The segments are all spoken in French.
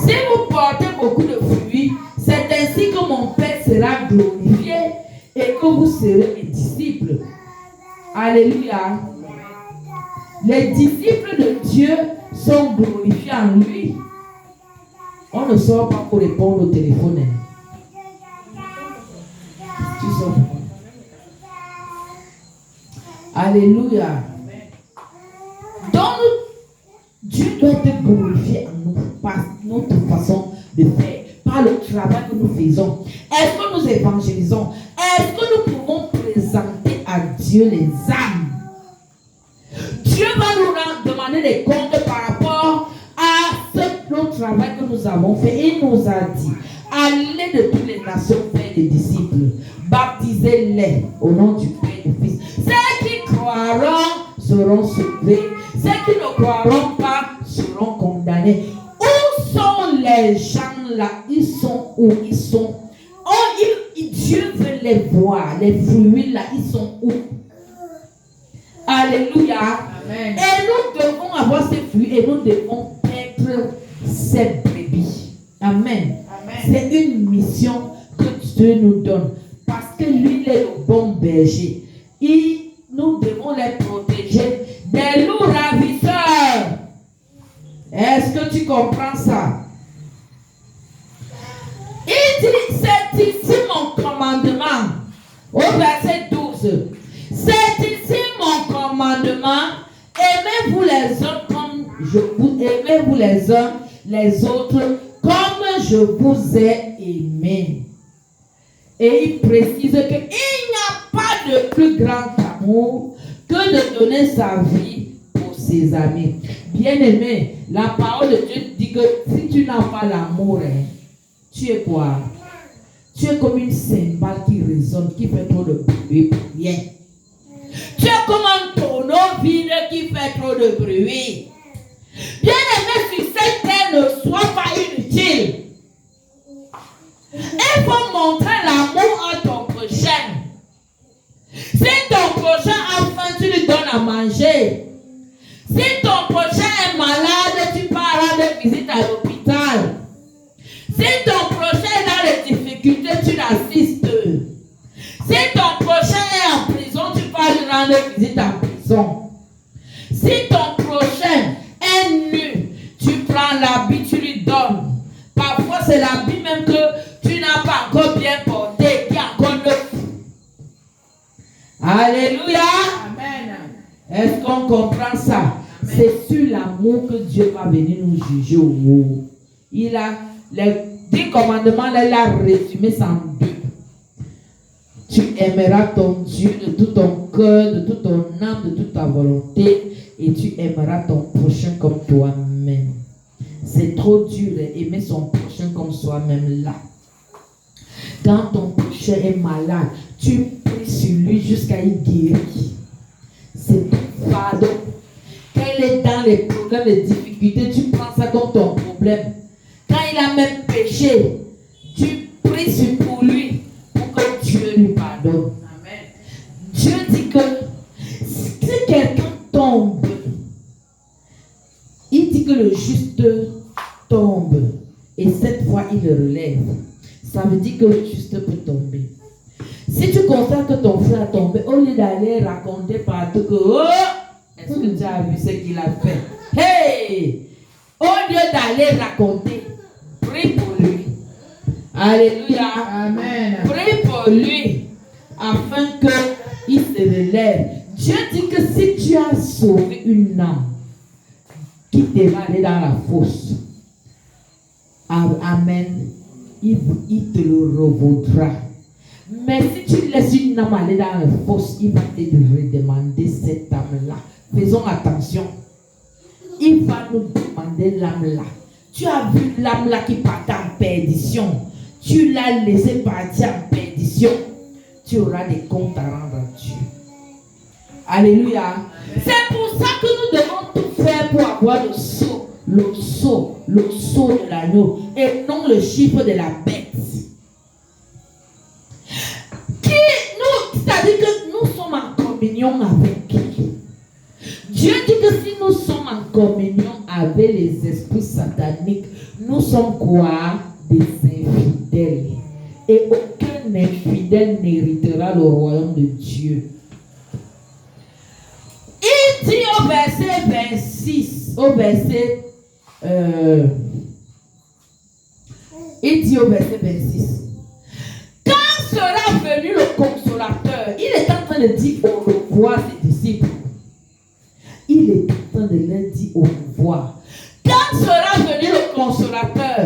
Si vous portez beaucoup de fruits, c'est ainsi que mon Père sera glorifié et que vous serez mes disciples. Alléluia. Les disciples de Dieu sont glorifiés en lui. On ne sort pas pour répondre au téléphone. Tu sors. Alléluia. Donc, Dieu doit être glorifié en nous par notre façon de faire, par le travail que nous faisons. Est-ce que nous évangélisons? Est-ce que nous pouvons présenter à Dieu les âmes? Dieu va nous demander des comptes par rapport à ce travail que nous avons fait. Il nous a dit, allez de toutes les nations faire des disciples, baptisez-les au nom du Père et du Fils. Ceux qui croiront seront sauvés, ceux qui ne croiront pas seront condamnés. Où sont les gens là? Ils sont où? Ils sont. Dieu veut les voir, les fruits là, ils sont où? Alléluia. Amen. Et nous devons avoir ces fruits et nous devons être ces brebis. Amen. Amen. C'est une mission que Dieu nous donne. Parce que lui, il est le bon berger. Nous devons les protéger des loups ravisseurs. Est-ce que tu comprends ça? Il dit, c'est ici mon commandement. Au verset 12. C'est ici mon commandement. Aimez-vous les uns comme je vous aimez-vous les uns les autres comme je vous ai aimé. Et il précise qu'il n'y a pas de plus grand amour que de donner sa vie pour ses amis. Bien-aimé, la parole de Dieu dit que si tu n'as pas l'amour, tu es quoi? Tu es comme une cymbale qui résonne, qui fait trop de bruit pour rien. Tu es comme un tonneau vide qui fait trop de bruit. Bien-aimé, sur cette terre, ne sois pas inutile. Il faut montrer l'amour à ton prochain. Si ton prochain a faim, tu lui donnes à manger. Si ton prochain est malade, tu pars rendre visite à l'hôpital. Si ton prochain est dans les difficultés, tu l'assistes. Si ton prochain est en prison, tu pars lui rendre visite en prison. Si ton prochain est nu, tu prends l'habit, tu lui donnes. Parfois, c'est l'habit même que tu n'as pas encore bien porté, qui est encore neuf. Alléluia. Amen. Est-ce qu'on comprend ça? Amen. C'est sur l'amour que Dieu va venir nous juger au mot. Il a les 10 commandements, là, il a résumé ça en 2. Tu aimeras ton Dieu de tout ton cœur, de toute ton âme, de toute ta volonté, et tu aimeras ton prochain comme toi-même. C'est trop dur d'aimer son prochain comme soi-même là. Quand ton prochain est malade, tu pries sur lui jusqu'à y guérir. C'est ton fardeau. Quand il est dans les problèmes, les difficultés, tu prends ça comme ton problème. Quand il a même péché, tu pries pour lui pour que Dieu lui pardonne. Amen. Dieu dit que si quelqu'un tombe, il dit que le juste tombe et cette fois il le relève. Ça veut dire que le juste peut tomber. Si tu constates que ton frère a tombé, au lieu d'aller raconter partout que oh, est-ce que tu as vu ce qu'il a fait? Hey! Au lieu d'aller raconter, prie pour lui. Alléluia. Amen. Prie pour lui afin qu'il se relève. Dieu dit que si tu as sauvé une âme qui t'est allée dans la fosse, amen, il te le revaudra. Mais si tu laisses une âme aller dans la fosse, il va te redemander cette âme-là. Faisons attention. Il va nous demander l'âme-là. Tu as vu l'âme-là qui partait en perdition. Tu l'as laissé partir en perdition. Tu auras des comptes à rendre à Dieu. Alléluia. C'est pour ça que nous devons tout faire pour avoir le sceau de l'agneau et non le chiffre de la bête. C'est-à-dire que nous sommes en communion avec qui? Dieu dit que si nous sommes en communion avec les esprits sataniques, Nous sommes quoi? Des infidèles. Et aucun infidèle n'héritera le royaume de Dieu. Il dit au verset 26, il dit au verset 26, quand sera venu le consolateur, il est en train de dire au revoir ses disciples. Il est en train de leur dire au revoir. Quand sera venu le consolateur,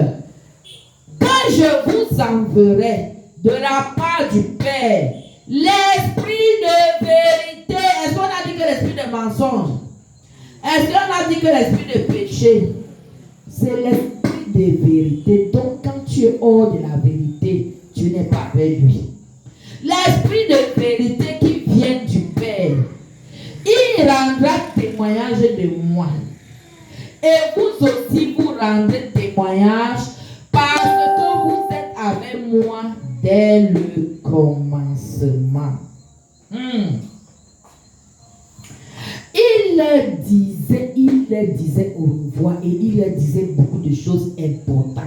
quand je vous enverrai de la part du Père, l'esprit de vérité. Est-ce qu'on a dit que l'esprit de mensonge? Est-ce qu'on a dit que l'esprit de péché? C'est l'esprit de vérité. Donc quand tu es hors de la vérité, tu n'es pas avec lui. L'esprit de vérité qui vient du Père, il rendra témoignage de moi. Et vous aussi, vous rendrez témoignage parce que vous êtes avec moi dès le commencement. Il leur disait au revoir et il leur disait beaucoup de choses importantes.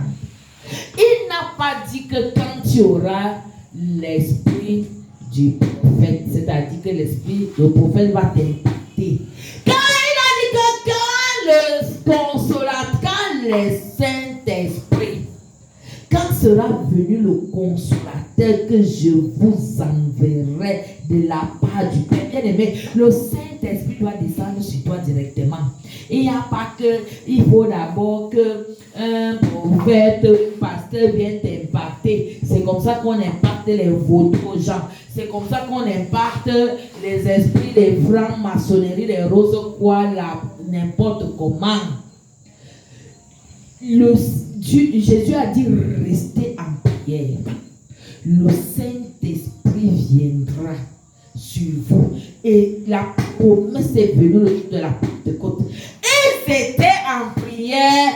Il n'a pas dit que quand tu auras l'esprit du prophète, c'est-à-dire que le prophète va t'impacter. Quand il a dit que quand le consolateur, quand le Saint-Esprit, quand sera venu le consolateur que je vous enverrai de la part du Père. Bien aimé, le Saint-Esprit doit descendre sur toi directement. Il n'y a pas que, il faut d'abord que un prophète, un pasteur vienne t'impacter. C'est comme ça qu'on impacte les vautours gens. C'est comme ça qu'on impacte les esprits, les francs-maçonneries, les roses, quoi, n'importe comment. Jésus a dit restez en prière. Le Saint-Esprit viendra sur vous. Et la promesse est venue le jour de la Pentecôte. Ils étaient en prière.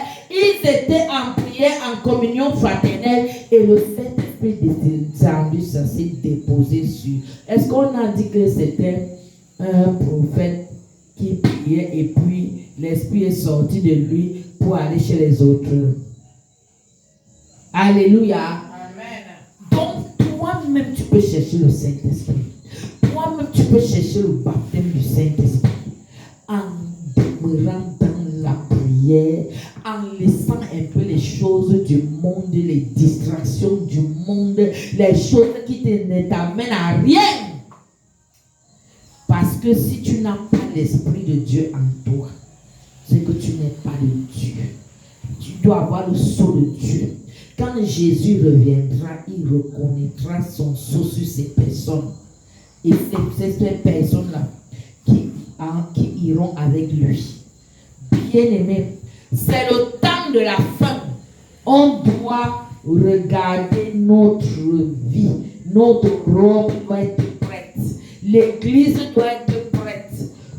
En communion fraternelle. Et le Saint-Esprit descendu, ça s'est déposé sur. Est-ce qu'on a dit que c'était un prophète qui priait et puis l'Esprit est sorti de lui pour aller chez les autres? Alléluia. Amen. Donc, toi-même, tu peux chercher le Saint-Esprit. Toi-même, tu peux chercher le baptême du Saint-Esprit. En demeurant dans la prière, en laissant un peu les choses du monde, les distractions du monde, les choses qui ne t'amènent à rien. Parce que si tu n'as pas l'Esprit de Dieu en toi, c'est que tu n'es pas de Dieu. Tu dois avoir le sceau de Dieu. Quand Jésus reviendra, il reconnaîtra son sceau sur ces personnes. Et c'est ces personnes-là qui iront avec lui. Bien-aimés, c'est le temps de la fin. On doit regarder notre vie. Notre robe doit être prête. L'église doit être prête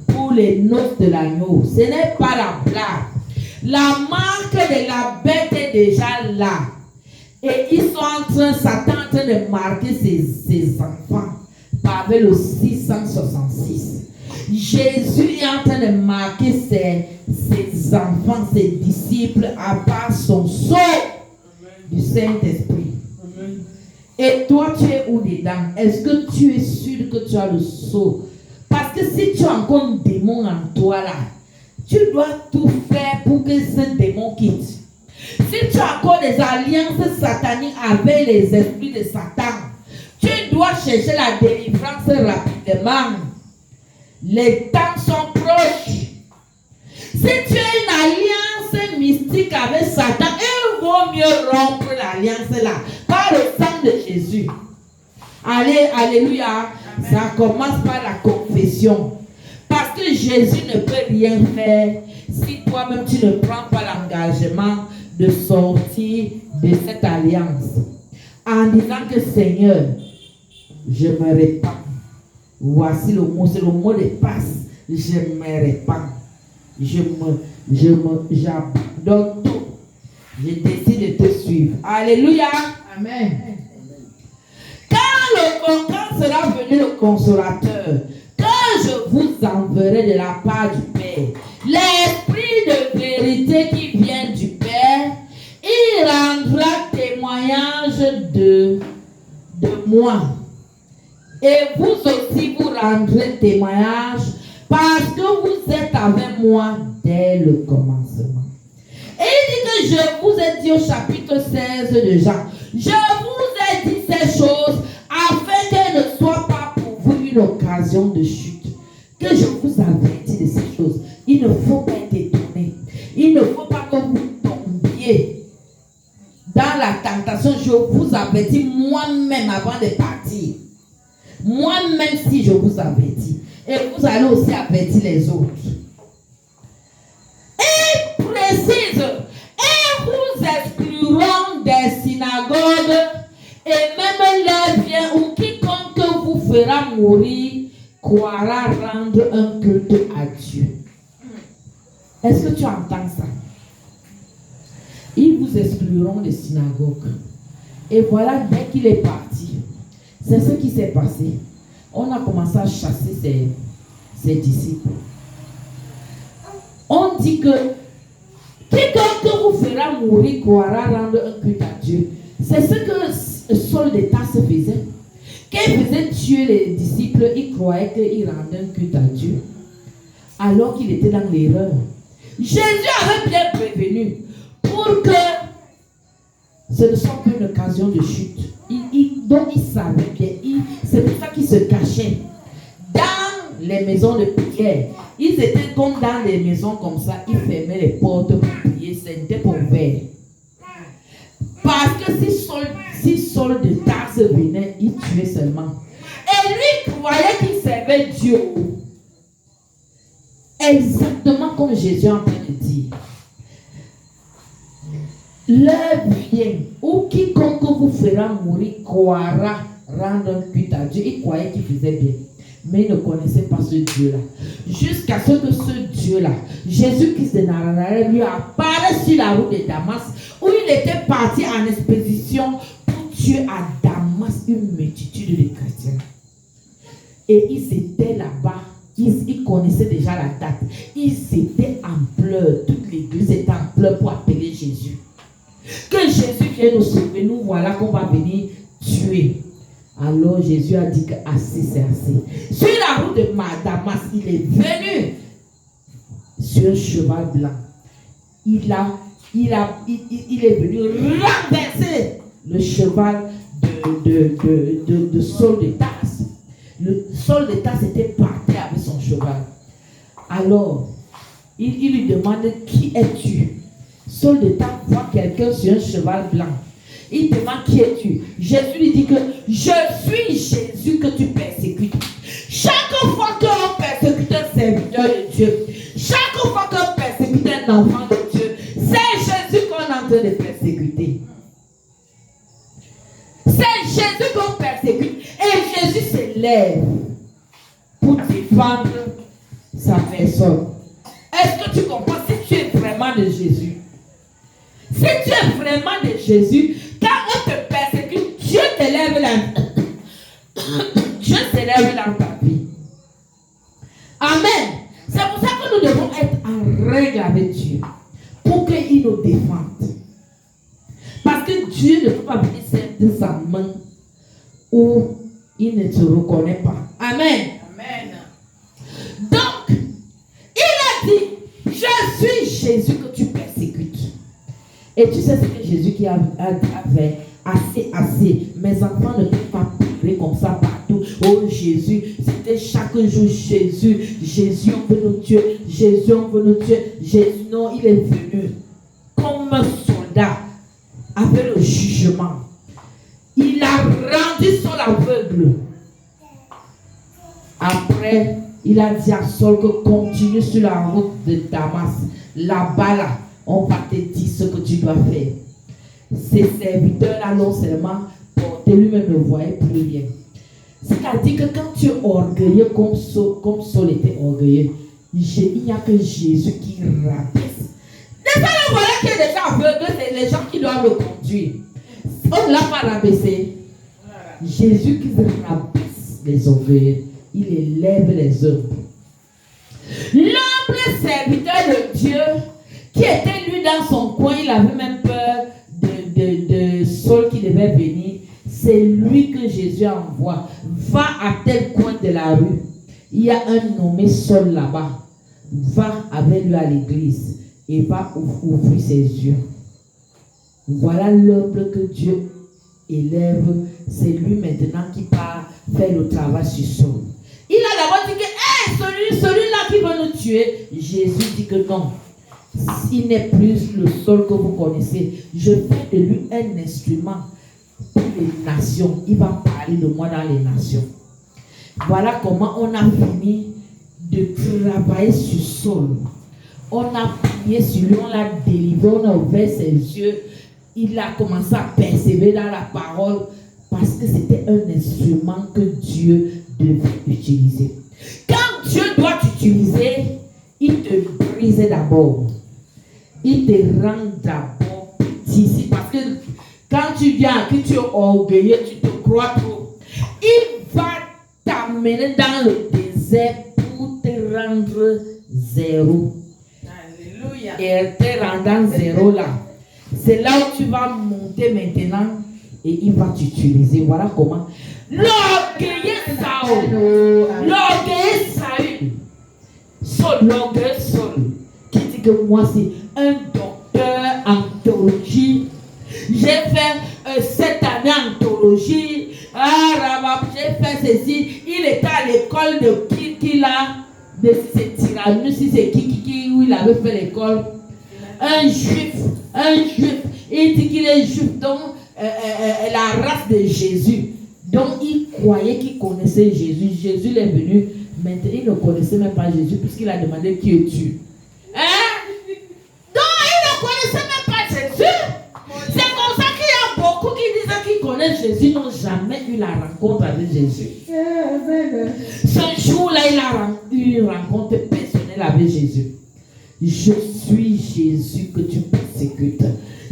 pour les noces de l'agneau. Ce n'est pas la blague. La marque de la bête est déjà là. Et ils sont Satan en train de marquer ses enfants par le 666. Jésus est en train de marquer ses enfants, ses disciples à part son sceau du Saint-Esprit. Et toi, tu es où dedans? Est-ce que tu es sûr que tu as le sceau? Parce que si tu as encore un démon en toi là, tu dois tout faire pour que ce démon quitte. Si tu as encore des alliances sataniques avec les esprits de Satan, tu dois chercher la délivrance rapidement. Les temps sont proches. Si tu as une alliance mystique avec Satan, il vaut mieux rompre l'alliance là par le sang de Jésus. Allez, alléluia. Ça commence par la confession. Parce que Jésus ne peut rien faire si toi-même tu ne prends pas l'engagement de sortir de cette alliance. En disant que Seigneur, je me répands. Voici le mot, c'est le mot de passe. Je me répands. J'abandonne tout. Je décide de te suivre. Alléluia. Amen. Quand sera venu le consolateur, quand je vous enverrai de la part du Père, l'esprit de vérité qui vient du Père, moi. Et vous aussi vous rendrez témoignage parce que vous êtes avec moi dès le commencement. Et il dit que je vous ai dit au chapitre 16 de Jean, je vous ai dit ces choses afin qu'elles ne soient pas pour vous une occasion de chute. Que je vous avertis de ces choses. Il ne faut pas être étonné. Il ne faut pas que vous tombiez dans la tentation. Je vous avertis moi-même avant de partir. Moi-même si je vous avertis. Et vous allez aussi avertir les autres. Et précise, et vous excluront des synagogues et même les biens ou quiconque vous fera mourir croira rendre un culte à Dieu. Est-ce que tu entends ça? Ils vous excluront des synagogues. Et voilà, dès qu'il est parti, c'est ce qui s'est passé. On a commencé à chasser ses disciples. On dit que quiconque vous fera mourir croira rendre un culte à Dieu. C'est ce que Saul de Tarse faisait. Quand il faisait tuer les disciples, il croyait qu'il rendait un culte à Dieu. Alors qu'il était dans l'erreur. Jésus avait bien prévenu pour que ce ne soit pas une occasion de chute. Donc il savait bien. C'est pour ça qu'il se cachait dans les maisons de prière. Ils étaient comme dans des maisons comme ça. Ils fermaient les portes pour prier. C'était pour ouvert. Parce que si Saul de Tarse venait, il tuait seulement. Et lui croyait qu'il servait Dieu. Exactement comme Jésus est en train de dire. L'heure vient où quiconque vous fera mourir croira rendre un culte à Dieu. Il croyait qu'il faisait bien. Mais il ne connaissait pas ce Dieu-là. Jusqu'à ce que ce Dieu-là, Jésus-Christ de Nazareth, lui apparaît sur la route de Damas, où il était parti en expédition pour tuer à Damas une multitude de chrétiens. Et ils étaient là-bas, ils connaissaient déjà la date. Ils étaient en pleurs, toute l'église était en pleurs pour appeler Jésus. Que Jésus vienne nous sauver, nous voilà qu'on va venir tuer. Alors Jésus a dit que assez c'est assez. Sur la route de Damas, il est venu sur un cheval blanc. Il est venu renverser le cheval de Saul de Tarse. Le Saul de Tarse était parti avec son cheval. Alors, il lui demande qui es-tu? Saul de Tarse voit quelqu'un sur un cheval blanc. Il demande qui es-tu? Jésus lui dit que je suis Jésus que tu persécutes. Chaque fois qu'on persécute un serviteur de Dieu, chaque fois qu'on persécute un enfant de Dieu, c'est Jésus qu'on est en train de persécuter. C'est Jésus qu'on persécute. Et Jésus s'élève pour défendre sa personne. Est-ce que tu comprends? Si tu es vraiment de Jésus, si tu es vraiment de Jésus, quand on te persécute, Dieu t'élève Dieu s'élève dans ta vie. Amen. C'est pour ça que nous devons être en règle avec Dieu. Pour qu'il nous défende. Parce que Dieu ne peut pas venir serrer sa main où il ne te reconnaît pas. Amen. Amen. Donc, il a dit, je suis Jésus que tu persécutes. Et tu sais ce que Jésus qui avait assez. Mes enfants ne peuvent pas pleurer comme ça partout. Oh Jésus, c'était chaque jour Jésus, on veut nous tuer. Jésus, on veut nous tuer. Jésus, non, il est venu comme un soldat avec le jugement. Il a rendu Saul aveugle. Après, il a dit à Saul que continue sur la route de Damas. Là-bas, là, on va te dire ce que tu dois faire. Ces serviteurs-là, non seulement portaient, lui-même ne voyait plus rien. C'est-à-dire que quand tu es orgueilleux comme Saul était orgueilleux, il n'y a que Jésus qui rabaisse. Déjà, le voilà qui est déjà aveugle, c'est les gens qui doivent le conduire. On ne l'a pas rabaissé. Jésus qui rabaisse les orgueilleux, il élève les hommes. L'homme serviteur de Dieu, qui était lui dans son coin, il avait même peur de Saul qui devait venir. c'est lui que Jésus envoie. Va à tel coin de la rue. Il y a un nommé Saul là-bas. Va avec lui à l'église et va ouvrir ses yeux. Voilà l'homme que Dieu élève. C'est lui maintenant qui part faire le travail sur Saul. Il a d'abord dit que hey, celui-là qui veut nous tuer. Jésus dit que non. Il n'est plus le Saul que vous connaissez. Je fais de lui un instrument pour les nations. Il va parler de moi dans les nations. Voilà comment on a fini de travailler sur Saul. On a prié sur lui, on l'a délivré, on a ouvert ses yeux. Il a commencé à persévérer dans la parole parce que c'était un instrument que Dieu devait utiliser. Quand Dieu doit t'utiliser, il te brise d'abord. Il te rend d'abord petit. Parce que quand tu viens, que tu es orgueilleux, tu te crois trop. Il va t'amener dans le désert pour te rendre zéro. Alléluia. Et te rendant zéro là. C'est là où tu vas monter maintenant et il va t'utiliser. Voilà comment. L'orgueilleux Saül. L'orgueilleux Saül. L'orgueilleux Saül. Qui dit que moi c'est un docteur en théologie. J'ai fait 7 années en théologie. J'ai fait ceci. Il était à l'école de qui là. De si c'est Tyrannus, si c'est qui où il avait fait l'école. Un juif. Il dit qu'il est juif, donc la race de Jésus. Donc il croyait qu'il connaissait Jésus. Jésus est venu. Maintenant il ne connaissait même pas Jésus puisqu'il a demandé qui es-tu. Donc il ne connaissait même pas Jésus. C'est comme ça qu'il y a beaucoup qui disent qu'ils connaissent Jésus, n'ont jamais eu la rencontre avec Jésus. Ce jour-là, il a eu une rencontre personnelle avec Jésus. Je suis Jésus que tu persécutes.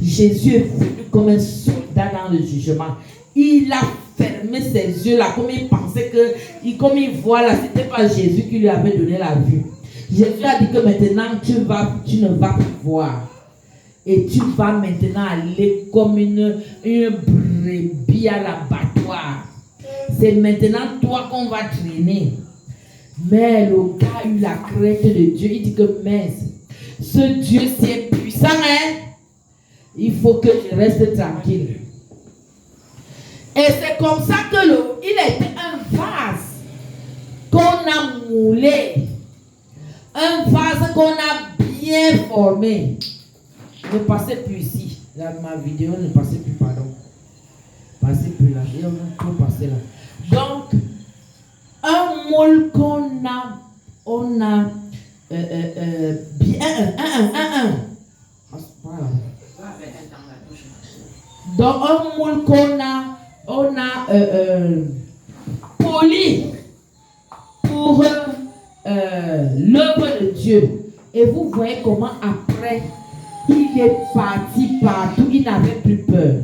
Jésus est venu comme un soldat dans le jugement. Il a fermé ses yeux là, comme il pensait que, comme il voit là, ce n'était pas Jésus qui lui avait donné la vue. Jésus a dit que maintenant tu ne vas plus voir. Et tu vas maintenant aller comme une brebis à l'abattoir. C'est maintenant toi qu'on va traîner. Mais le gars a eu la crainte de Dieu. Il dit que mais ce Dieu si est puissant, hein? Il faut que je reste tranquille. Et c'est comme ça que il était un vase qu'on a moulé. Un vase qu'on a bien formé. Ne passez plus ici. Là, ma vidéo ne passez plus, pardon. Passez plus là. On peut passer là. Donc, un moule on a bien voilà. Donc, un moule on a poli pour l'œuvre de Dieu. Et vous voyez comment après, il est parti partout, il n'avait plus peur.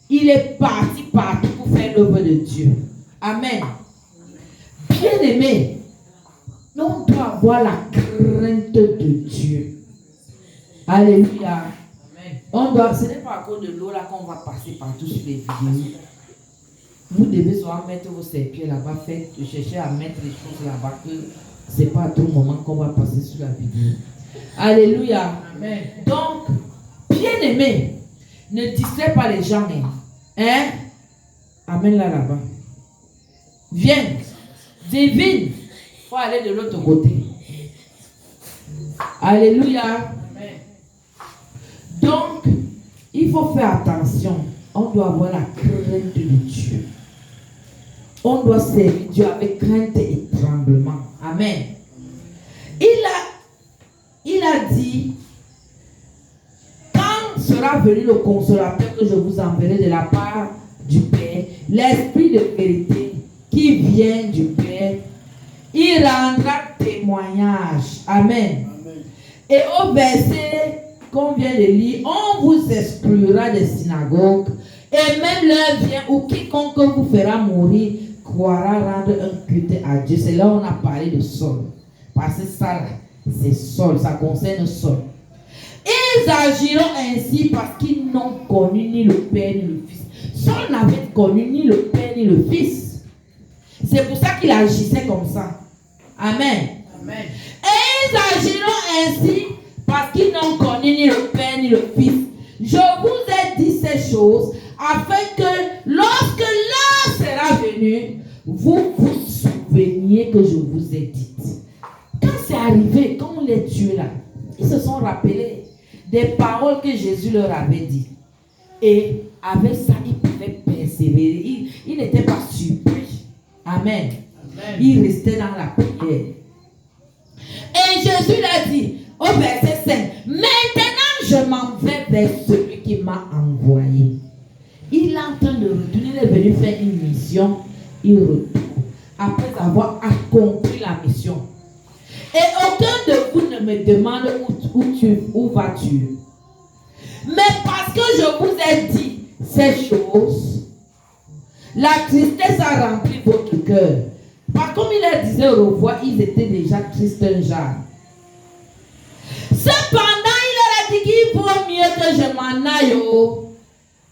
Il est parti partout pour faire l'œuvre de Dieu. Amen. Bien-aimé, on doit avoir la crainte de Dieu. Alléluia. Amen. Ce n'est pas à cause de l'eau là qu'on va passer partout sur les vidéos. Vous devez souvent mettre vos serpillers là-bas, chercher à mettre les choses là-bas, que ce n'est pas à tout moment qu'on va passer sur la vidéo. Alléluia. Amen. Donc, bien-aimé, ne distrais pas les gens. Hein? Amène là-bas. Viens. Divine. Il faut aller de l'autre côté. Alléluia. Amen. Donc, il faut faire attention. On doit avoir la crainte de Dieu. On doit servir Dieu avec crainte et tremblement. Amen. Il a dit, quand sera venu le consolateur que je vous enverrai de la part du Père, l'Esprit de vérité qui vient du Père, il rendra témoignage. Amen. Amen. Et au verset qu'on vient de lire, on vous exclura des synagogues, et même l'heure vient où quiconque vous fera mourir croira rendre un culte à Dieu. C'est là où on a parlé de Saul. Parce que ça, c'est Saul, ça concerne Saul. Ils agiront ainsi parce qu'ils n'ont connu ni le Père ni le Fils. Saul n'avait connu ni le Père ni le Fils. C'est pour ça qu'il agissait comme ça. Amen. Amen. Et ils agiront ainsi parce qu'ils n'ont connu ni le Père ni le Fils. Je vous ai dit ces choses afin que lorsque l'heure sera venue, vous vous souveniez que je vous ai dit. Quand c'est arrivé, quand on les tuait là, ils se sont rappelés des paroles que Jésus leur avait dit. Et avec ça, ils pouvaient persévérer. Ils n'étaient pas surpris. Amen. Amen. Ils restaient dans la prière. Et Jésus leur dit, au verset 5, maintenant je m'en vais vers celui qui m'a envoyé. Il est en train de retourner, il est venu faire une mission. Il retourne après avoir accompli la mission. Et aucun de vous ne me demande où vas-tu. Mais parce que je vous ai dit ces choses, la tristesse a rempli votre cœur. Par comme il leur disait au revoir, ils étaient déjà tristes un genre. Cependant, il leur a dit qu'il vaut mieux que je m'en aille.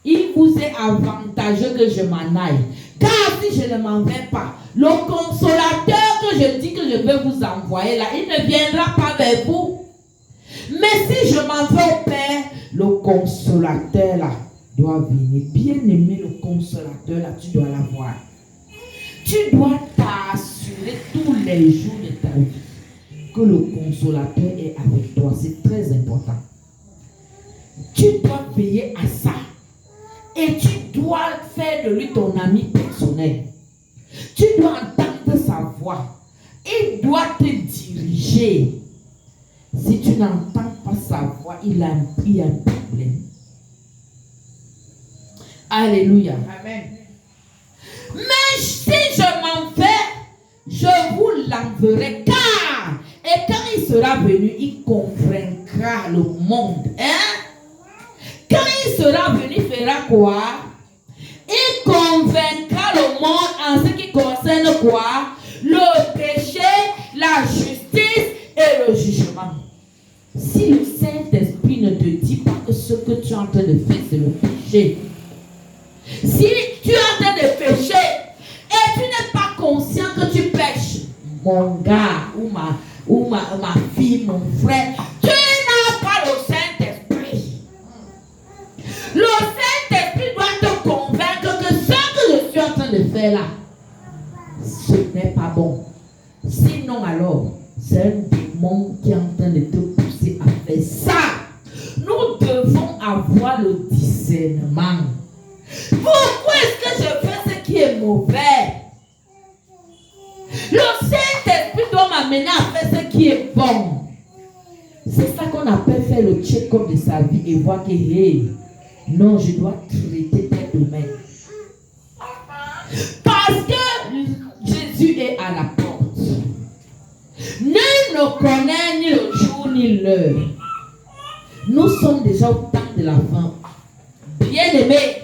Il vous est avantageux que je m'en aille. Car si je ne m'en vais pas, le consolateur que je dis que je vais vous envoyer là, il ne viendra pas vers vous. Mais si je m'en vais au Père, le consolateur là doit venir. Bien aimé, le consolateur là, tu dois l'avoir. Tu dois t'assurer tous les jours de ta vie que le consolateur est avec toi. C'est très important. Tu dois veiller à ça. Et tu dois faire de lui ton ami personnel. Tu dois entendre sa voix. Il doit te diriger. Si tu n'entends pas sa voix, il y a un problème. Alléluia. Amen. Mais si je m'en vais, je vous l'enverrai. Car, et quand il sera venu, il convaincra le monde. Quand il sera venu, il fera quoi? Il convaincra le monde en ce qui concerne quoi? Le péché, la justice et le jugement. Si le Saint-Esprit ne te dit pas que ce que tu es en train de faire, c'est le péché. Si tu es en train de pécher et tu n'es pas conscient que tu pêches, mon gars ou ma fille, mon frère, tu n'as pas le Saint-Esprit. Le Saint-Esprit doit te convaincre que ce que je suis en train de faire là, ce n'est pas bon. Sinon alors, c'est un démon qui est en train de te pousser à faire ça. Nous devons avoir le discernement. Pourquoi est-ce que je fais ce qui est mauvais? Le Saint-Esprit doit m'amener à faire ce qui est bon. C'est ça qu'on appelle faire le check-up de sa vie et voir que, hey, non, je dois traiter tel domaine. Parce que Jésus est à la porte. Nul ne connaît ni le jour ni l'heure. Nous sommes déjà au temps de la fin. Bien-aimés,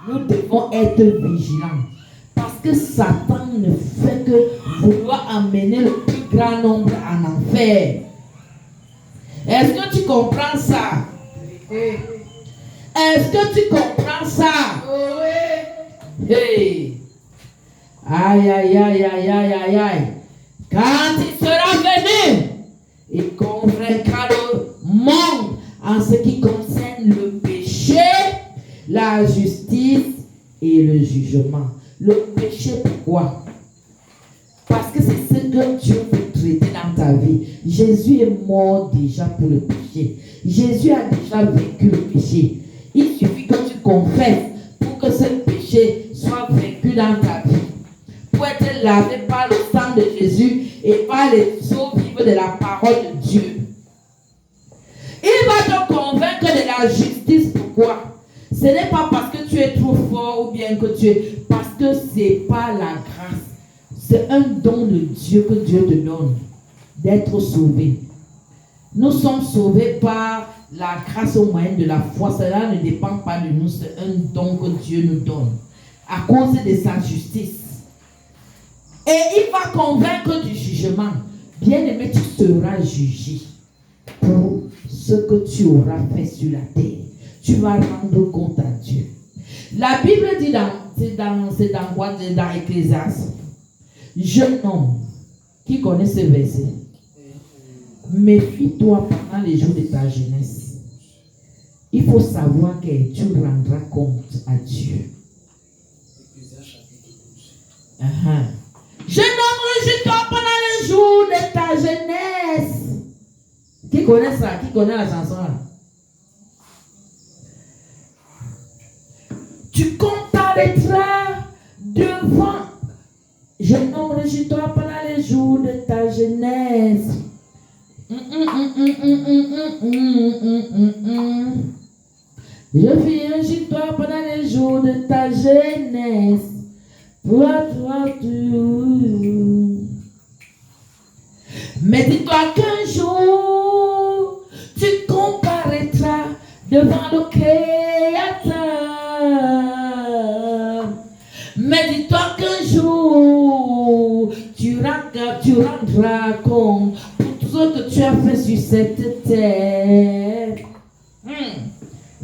nous devons être vigilants. Parce que Satan ne fait que vouloir amener le plus grand nombre en enfer. Est-ce que tu comprends ça? Est-ce que tu comprends ça? Oui. Hey. Aïe, aïe, aïe, aïe, aïe, aïe, aïe. Quand il sera venu, il convaincra le monde en ce qui concerne le péché, la justice et le jugement. Le péché, pourquoi? Parce que c'est ce que Dieu veut traiter dans ta vie. Jésus est mort déjà pour le péché. Jésus a déjà vécu le péché. Il suffit que tu confesses pour que ce péché soit vaincu dans ta vie. Pour être lavé par le sang de Jésus et par les eaux vives de la parole de Dieu. Il va te convaincre de la justice. Pourquoi? Ce n'est pas parce que tu es trop fort ou bien que tu es... Parce que ce n'est pas la grâce. C'est un don de Dieu que Dieu te donne. D'être sauvé. Nous sommes sauvés par la grâce au moyen de la foi. Cela ne dépend pas de nous. C'est un don que Dieu nous donne. À cause de sa justice. Et il va convaincre du jugement. Bien-aimé, tu seras jugé pour ce que tu auras fait sur la terre. Tu vas rendre compte à Dieu. La Bible dit dans quoi? Dans Ecclésiaste. Jeune homme qui connaît ce verset, méfie-toi pendant les jours de ta jeunesse. Il faut savoir que tu rendras compte à Dieu. Jeune homme, réjouis-toi pendant les jours de ta jeunesse. Qui connaît ça? Qui connaît la chanson là? Tu comparaîtras devant. Jeune homme, réjouis-toi pendant les jours de ta jeunesse. Je vis, réjouis-toi pendant les jours de ta jeunesse. Mais dis-toi qu'un jour, tu comparaîtras devant le Créateur. Mais dis-toi qu'un jour, tu rendras compte pour tout ce que tu as fait sur cette terre.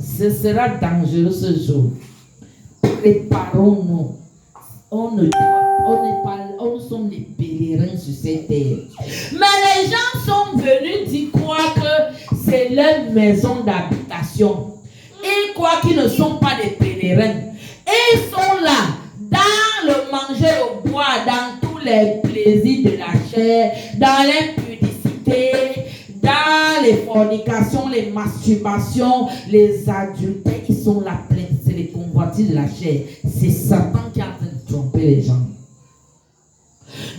Ce sera dangereux ce jour. Préparons-nous. On ne sommes les pèlerins sur cette terre. Mais les gens sont venus d'y croire que c'est leur maison d'habitation. Ils croient qu'ils ne sont pas des pèlerins. Et ils sont là, dans le manger au bois, dans tous les plaisirs de la chair, dans l'impudicité, dans les fornications, les masturbations, les adultères. Ils sont là pleins. C'est les convoitises de la chair. C'est Satan qui est en train de tromper les gens.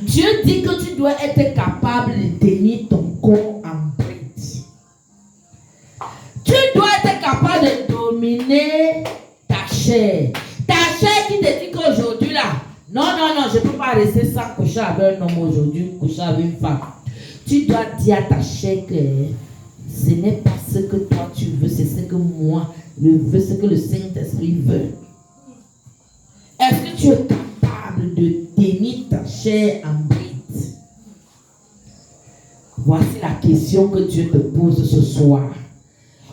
Dieu dit que tu dois être capable de tenir ton corps en bride. Tu dois être capable de dominer ta chair. Ta chair qui te dit qu'aujourd'hui là, non, je ne peux pas rester sans coucher avec un homme aujourd'hui, coucher avec une femme. Tu dois dire à ta chair que ce n'est pas ce que toi tu veux, c'est ce que moi je veux, ce que le Saint-Esprit veut. Est-ce que tu es capable de tenir ta chair en bride? Voici la question que Dieu te pose ce soir.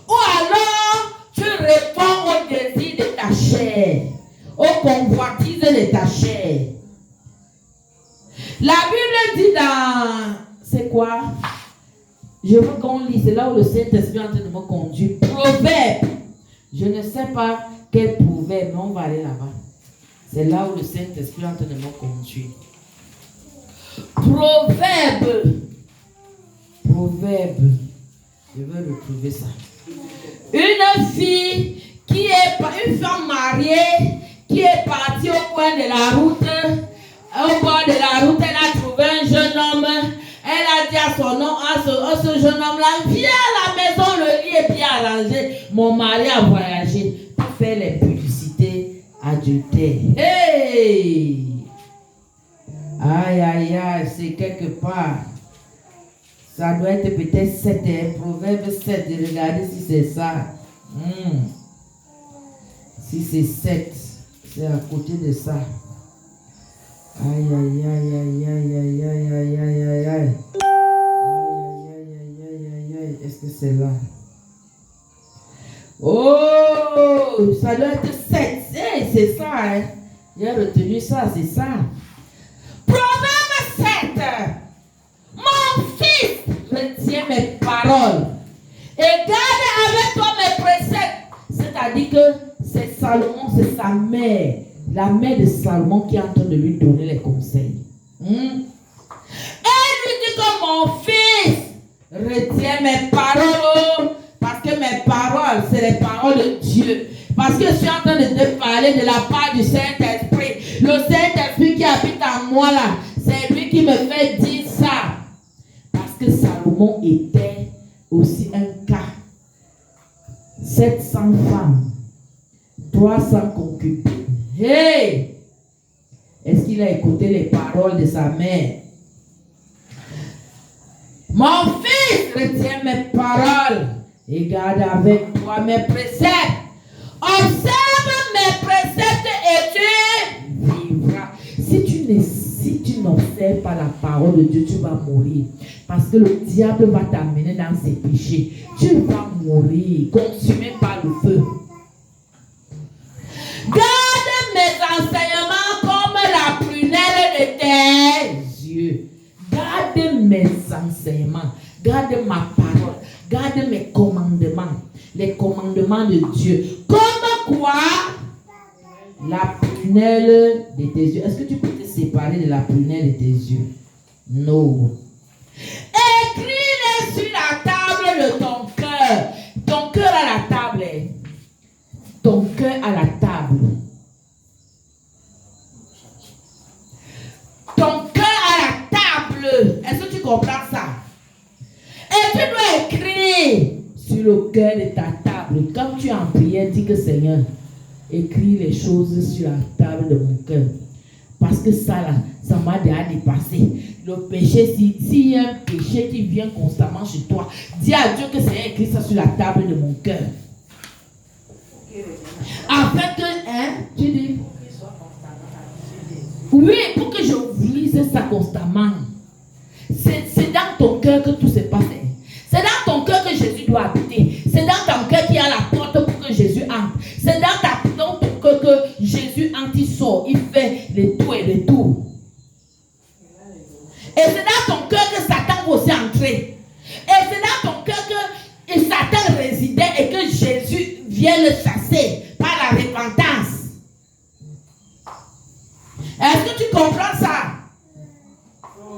Ou alors, tu réponds au désir de ta chair, aux convoitises de ta chair. La Bible dit dans... C'est quoi? Je veux qu'on lise. C'est là où le Saint-Esprit est en train de me conduire. Proverbe. Je ne sais pas quel proverbe, mais on va aller là-bas. C'est là où le Saint-Esprit est en train de me conduire. Proverbe. Proverbe. Je vais retrouver ça. Une fille qui est une femme mariée qui est partie au coin de la route. Au bord de la route, elle a trouvé un jeune homme. Elle a dit à son nom, à ce jeune homme-là, viens à la maison, le lit est bien arrangé. Mon mari a voyagé pour faire les publicités adultères. Hey! Aïe, aïe, aïe, c'est quelque part. Ça doit être peut-être 7, Proverbe 7. Regardez si c'est ça. Si c'est 7, c'est à côté de ça. Aïe, aïe, aïe, aïe, aïe, aïe, aïe, aïe, aïe, aïe, aïe. Est-ce que c'est là? Oh, ça doit être 7. Hey, c'est ça, hein. J'ai retenu ça, c'est ça. Proverbe 7. Mon fils, retiens mes paroles et garde avec toi mes préceptes. C'est-à-dire que c'est Salomon, c'est sa mère. La mère de Salomon qui est en train de lui donner les conseils. Elle lui dit que mon fils, retiens mes paroles. Parce que mes paroles, c'est les paroles de Dieu. Parce que je suis en train de te parler de la part du Saint-Esprit. Le Saint-Esprit qui habite en moi là, c'est lui qui me fait dire ça. Parce que Salomon était aussi un cas. 700 femmes, 300 concubines. Hey! Est-ce qu'il a écouté les paroles de sa mère? Mon fils, retiens mes paroles et garde avec toi mes préceptes. Observe mes préceptes et tu vivras. Si tu n'observes pas la parole de Dieu, tu vas mourir. Parce que le diable va t'amener dans ses péchés. Tu vas mourir, consumé par le feu. Garde enseignements, garde ma parole, garde mes commandements, les commandements de Dieu. Comme quoi? La prunelle de tes yeux. Est-ce que tu peux te séparer de la prunelle de tes yeux? Non. Écris-les sur la table de ton cœur. Ton cœur à la table. Ton cœur à la table. Ton cœur à la table. Est-ce que tu comprends ça? Et tu dois écrire sur le cœur de ta table. Quand tu es en prière, dis que Seigneur, écris les choses sur la table de mon cœur. Parce que ça là, ça m'a déjà dépassé. Le péché, s'il y a un péché qui vient constamment chez toi, dis à Dieu que Seigneur écrit ça sur la table de mon cœur. Afin que, tu dis, oui, pour que je lise ça constamment. C'est dans ton cœur que tout se passe. C'est dans ton cœur que Jésus doit habiter. C'est dans ton cœur qu'il y a la porte pour que Jésus entre. C'est dans ton cœur que Jésus entre, il sort, il fait les tours et les tours. Et c'est dans ton cœur que Satan va aussi entrer. Et c'est dans ton cœur que Satan résidait et que Jésus vient le chasser par la repentance. Est-ce que tu comprends ça?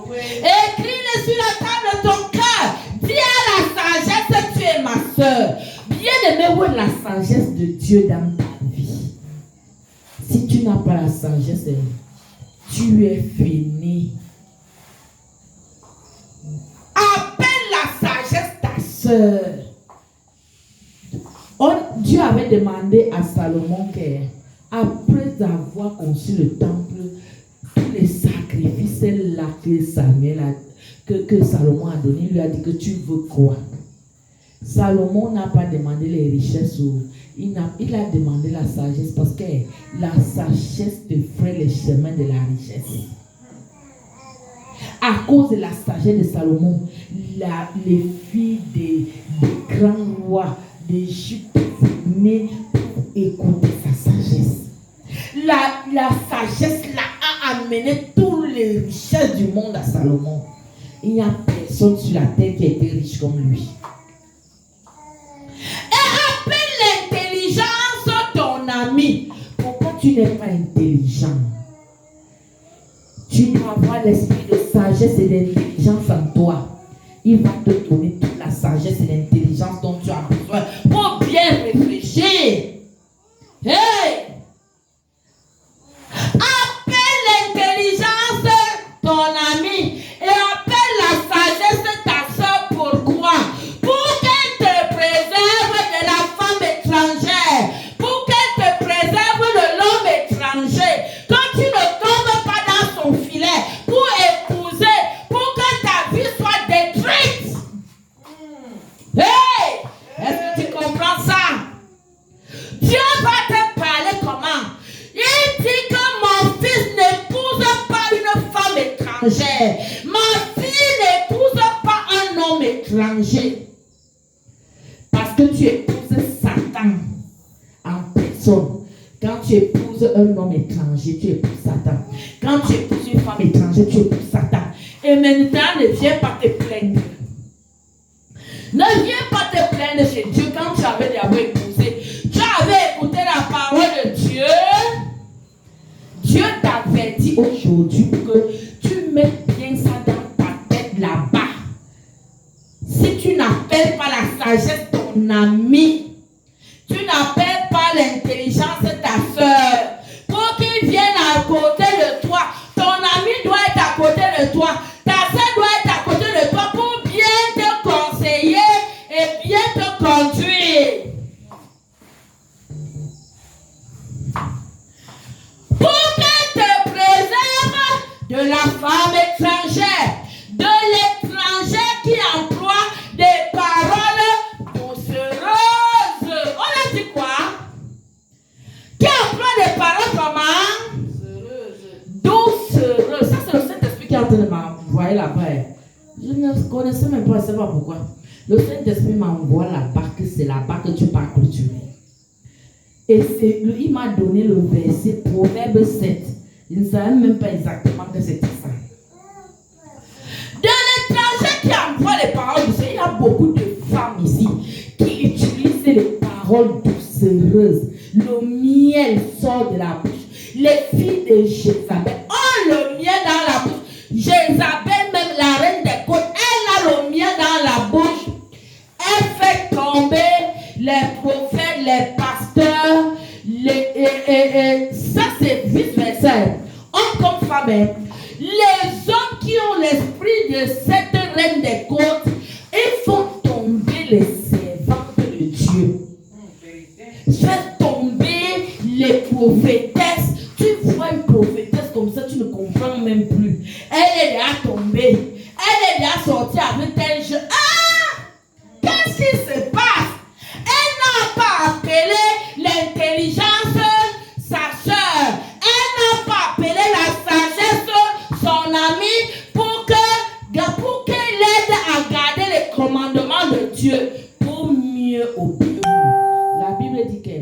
Oui. Écris-le sur la table de ton cœur. Dis à la sagesse, tu es ma soeur. Bien-aimé, où est la sagesse de Dieu dans ta vie? Si tu n'as pas la sagesse, tu es fini. Appelle la sagesse ta soeur. Dieu avait demandé à Salomon qu'après avoir conçu le temple, tous les sacrifices là que Salomon a donné, il lui a dit que tu veux quoi? Salomon n'a pas demandé les richesses, il a demandé la sagesse parce que la sagesse te ferait les chemins de la richesse. À cause de la sagesse de Salomon, les filles des grands rois d'Égypte venaient pour écouter sa sagesse. La sagesse a amené toutes les richesses du monde à Salomon. Il n'y a personne sur la terre qui a été riche comme lui. Et appelle l'intelligence ton ami. Pourquoi tu n'es pas intelligent? Tu dois avoir l'esprit de sagesse et d'intelligence en toi. Il va te donner toute la sagesse et l'intelligence dont tu as besoin pour bien réfléchir. Hey! Appelle l'intelligence ton ami et appelle la sagesse ta soeur. Pourquoi? Pour qu'elle te préserve de la femme étrangère, pour qu'elle te préserve de l'homme étranger. Quand tu ne tombes pas dans son filet pour épouser, pour que ta vie soit détruite. Hey! Est-ce que tu comprends ça? Dieu va te parler comment? Il dit que mon fils n'épouse pas une femme étrangère. Ma fille n'épouse pas un homme étranger. Parce que tu épouses Satan en personne. Quand tu épouses un homme étranger, tu épouses Satan. Quand tu épouses une femme étrangère, tu épouses Satan. Et maintenant, ne viens pas te plaindre. Ne viens pas te plaindre chez Dieu quand tu avais déjà épousé. Tu avais écouté la parole de Dieu. Dieu t'avertit aujourd'hui que tu mets bien ça dans ta tête là-bas. Si tu n'appelles pas la sagesse ton ami, tu n'appelles pas l'intelligence ta soeur, pour qu'il vienne à côté de toi, ton ami doit être à côté de toi, ta soeur doit être à côté de toi pour bien te conseiller et bien te conduire. Pour qu'elle te préserve de la femme étrangère, de l'étranger qui emploie des paroles doucereuses. On a dit quoi? Qui emploie des paroles comment? Doucereuses. Ça, c'est le Saint-Esprit qui est en train de m'envoyer là-bas. Je ne connaissais même pas, je ne sais pas pourquoi. Le Saint-Esprit m'envoie là-bas, que c'est là-bas que tu peux clôturer. Et il m'a donné le verset Proverbe 7. Je ne savais même pas exactement que c'était ça. De l'étranger qui emploie les paroles douces, il y a beaucoup de femmes ici qui utilisent les paroles doucereuses. Le miel sort de la bouche. Les filles de Jézabel ont le miel dans la bouche. Jézabel, même la reine des côtes, elle a le miel dans la bouche. Elle fait tomber les prophètes, les pasteurs, ça c'est vice-versa. Homme comme femme, les hommes qui ont l'esprit de cette reine des côtes, ils font tomber les servantes de Dieu. Fait tomber les prophétesses. Tu vois une prophétesse comme ça, tu ne comprends même plus. Elle est déjà tombée. Elle est déjà sortie avec tel jeu. Ah! Qu'est-ce qui se passe? Elle n'a pas appelé l'intelligence sa soeur. Elle n'a pas appelé la sagesse son ami pour qu'elle l'aide à garder les commandements de Dieu pour mieux obéir. La Bible dit que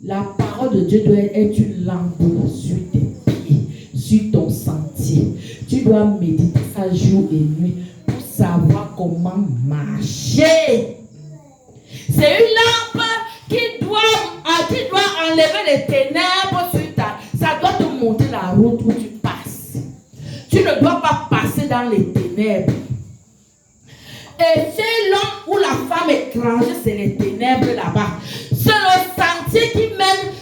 la parole de Dieu doit être une lampe sur tes pieds, sur ton sentier. Tu dois méditer ça jour et nuit pour savoir comment marcher. C'est une lampe qui doit enlever les ténèbres sur ta. Ça doit te montrer la route où tu passes. Tu ne dois pas passer dans les ténèbres. Et c'est l'homme ou la femme étrangère, c'est les ténèbres là-bas. C'est le sentier qui mène